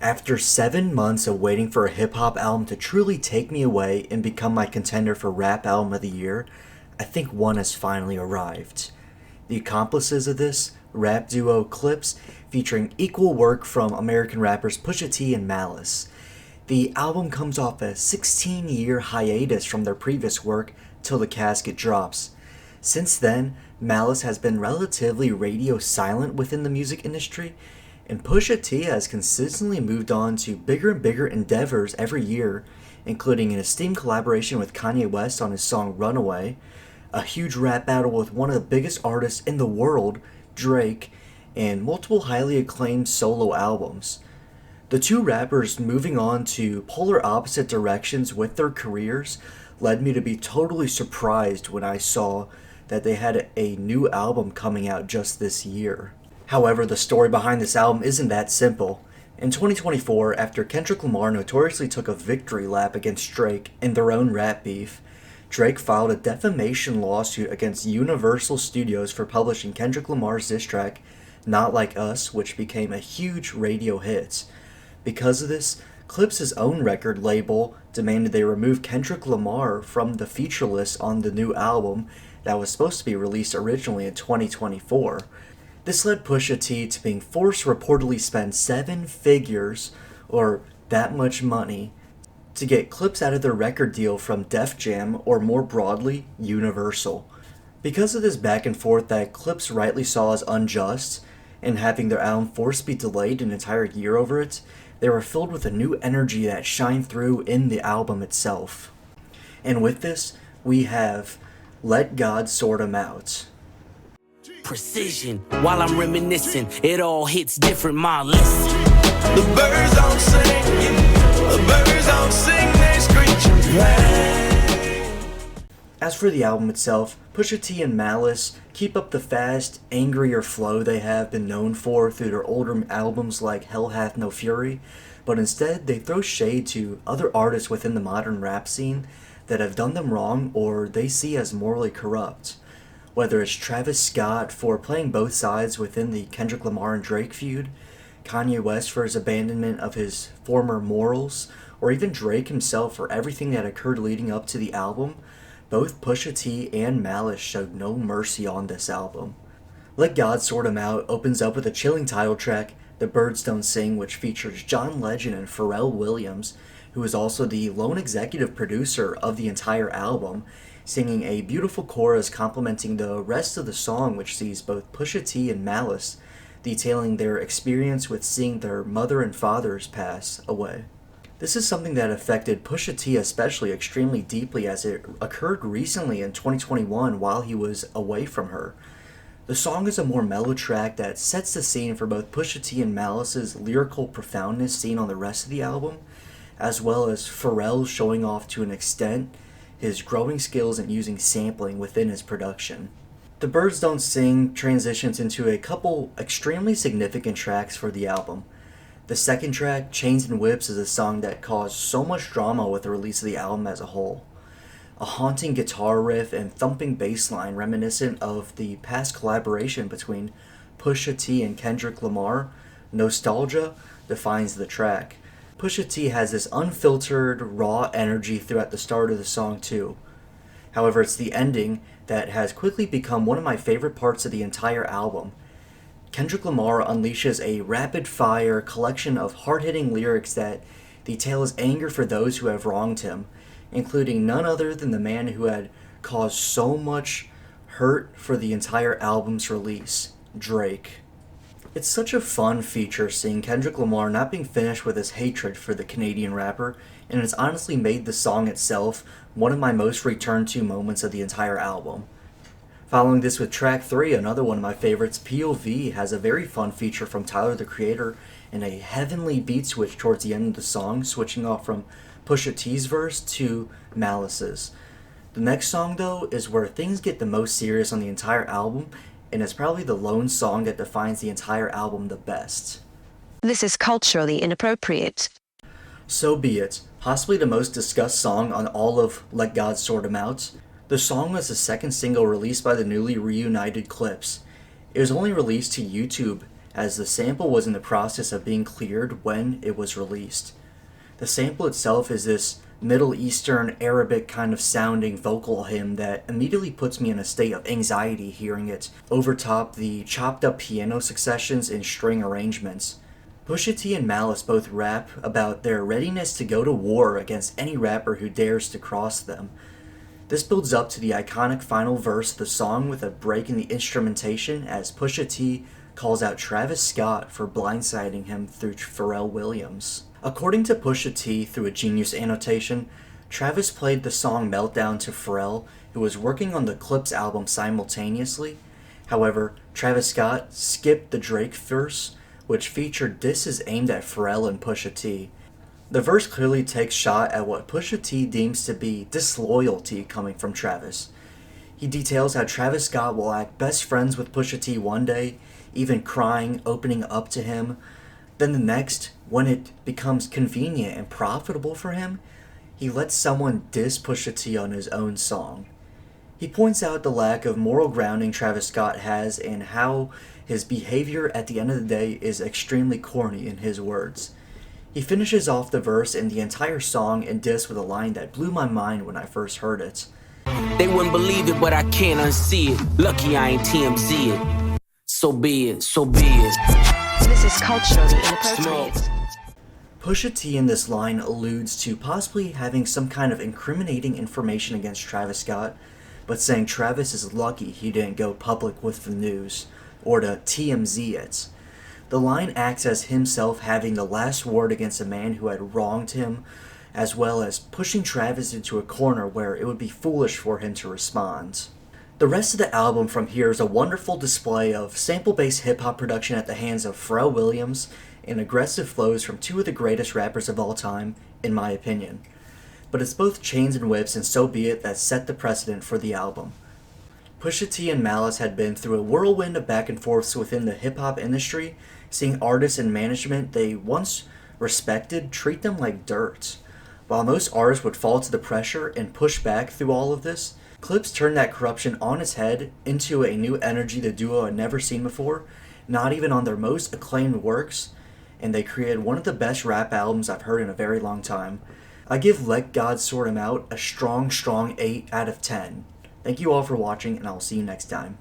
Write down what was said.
After 7 months of waiting for a hip hop album to truly take me away and become my contender for Rap Album of the Year, I think one has finally arrived. The accomplices of this, rap duo Clipse, featuring equal work from American rappers Pusha T and Malice. The album comes off a 16-year hiatus from their previous work till the casket drops. Since then, Malice has been relatively radio silent within the music industry, and Pusha T has consistently moved on to bigger and bigger endeavors every year, including an esteemed collaboration with Kanye West on his song Runaway, a huge rap battle with one of the biggest artists in the world, Drake, and multiple highly acclaimed solo albums. The two rappers moving on to polar opposite directions with their careers led me to be totally surprised when I saw that they had a new album coming out just this year. However, the story behind this album isn't that simple. In 2024, after Kendrick Lamar notoriously took a victory lap against Drake in their own rap beef, Drake filed a defamation lawsuit against Universal Studios for publishing Kendrick Lamar's diss track, Not Like Us, which became a huge radio hit. Because of this, Clipse's own record label demanded they remove Kendrick Lamar from the feature list on the new album that was supposed to be released originally in 2024. This led Pusha T to being forced to reportedly spend 7 figures, or that much money, to get Clipse out of their record deal from Def Jam, or more broadly, Universal. Because of this back and forth that Clipse rightly saw as unjust, and having their album forced to be delayed an entire year over it, they were filled with a new energy that shined through in the album itself. And with this, we have Let God Sort 'Em Out. Precision, while I'm reminiscing, it all hits different, my listen. The birds don't sing, the birds don't sing, they screech and play. As for the album itself, Pusha T and Malice keep up the fast, angrier flow they have been known for through their older albums like Hell Hath No Fury, but instead they throw shade to other artists within the modern rap scene that have done them wrong or they see as morally corrupt. Whether it's Travis Scott for playing both sides within the Kendrick Lamar and Drake feud, Kanye West for his abandonment of his former morals, or even Drake himself for everything that occurred leading up to the album, both Pusha T and Malice showed no mercy on this album. Let God Sort 'Em Out opens up with a chilling title track, The Birds Don't Sing, which features John Legend and Pharrell Williams, who is also the lone executive producer of the entire album, singing a beautiful chorus complementing the rest of the song, which sees both Pusha T and Malice detailing their experience with seeing their mother and fathers pass away. This is something that affected Pusha T especially extremely deeply as it occurred recently in 2021 while he was away from her. The song is a more mellow track that sets the scene for both Pusha T and Malice's lyrical profoundness seen on the rest of the album, as well as Pharrell showing off to an extent his growing skills in using sampling within his production. The Birds Don't Sing transitions into a couple extremely significant tracks for the album. The second track, Chains and Whips, is a song that caused so much drama with the release of the album as a whole. A haunting guitar riff and thumping bass line reminiscent of the past collaboration between Pusha T and Kendrick Lamar, Nostalgia, defines the track. Pusha T has this unfiltered, raw energy throughout the start of the song too. However, it's the ending that has quickly become one of my favorite parts of the entire album. Kendrick Lamar unleashes a rapid-fire collection of hard-hitting lyrics that detail his anger for those who have wronged him, including none other than the man who had caused so much hurt for the entire album's release, Drake. It's such a fun feature seeing Kendrick Lamar not being finished with his hatred for the Canadian rapper, and it's honestly made the song itself one of my most returned to moments of the entire album. Following this with track 3, another one of my favorites, POV, has a very fun feature from Tyler the Creator and a heavenly beat switch towards the end of the song, switching off from Pusha T's verse to Malice's. The next song though is where things get the most serious on the entire album, and it's probably the lone song that defines the entire album the best. This is culturally inappropriate. So Be It, possibly the most discussed song on all of Let God Sort 'Em Out. The song was the second single released by the newly reunited Clipse. It was only released to YouTube as the sample was in the process of being cleared when it was released. The sample itself is this Middle Eastern Arabic kind of sounding vocal hymn that immediately puts me in a state of anxiety hearing it overtop the chopped up piano successions and string arrangements. Pusha T and Malice both rap about their readiness to go to war against any rapper who dares to cross them. This builds up to the iconic final verse of the song with a break in the instrumentation as Pusha T calls out Travis Scott for blindsiding him through Pharrell Williams. According to Pusha T through a Genius annotation, Travis played the song Meltdown to Pharrell, who was working on the Clipse album simultaneously. However, Travis Scott skipped the Drake verse, which featured disses aimed at Pharrell and Pusha T. The verse clearly takes shot at what Pusha T deems to be disloyalty coming from Travis. He details how Travis Scott will act best friends with Pusha T one day, even crying, opening up to him. Then the next, when it becomes convenient and profitable for him, he lets someone diss Pusha T on his own song. He points out the lack of moral grounding Travis Scott has and how his behavior at the end of the day is extremely corny in his words. He finishes off the verse and the entire song and diss with a line that blew my mind when I first heard it. They wouldn't believe it, but I can't unsee it. Lucky I ain't TMZ it. So be it, so be it. This is culturally inappropriate. Pusha T in this line alludes to possibly having some kind of incriminating information against Travis Scott, but saying Travis is lucky he didn't go public with the news, or to TMZ it. The line acts as himself having the last word against a man who had wronged him, as well as pushing Travis into a corner where it would be foolish for him to respond. The rest of the album from here is a wonderful display of sample-based hip-hop production at the hands of Pharrell Williams and aggressive flows from two of the greatest rappers of all time, in my opinion. But it's both Chains and Whips and So Be It that set the precedent for the album. Pusha T and Malice had been through a whirlwind of back and forths within the hip-hop industry, seeing artists and management they once respected treat them like dirt. While most artists would fall to the pressure and push back through all of this, Clipse turned that corruption on its head into a new energy the duo had never seen before, not even on their most acclaimed works, and they created one of the best rap albums I've heard in a very long time. I give Let God Sort 'Em Out a strong 8 out of 10. Thank you all for watching, and I'll see you next time.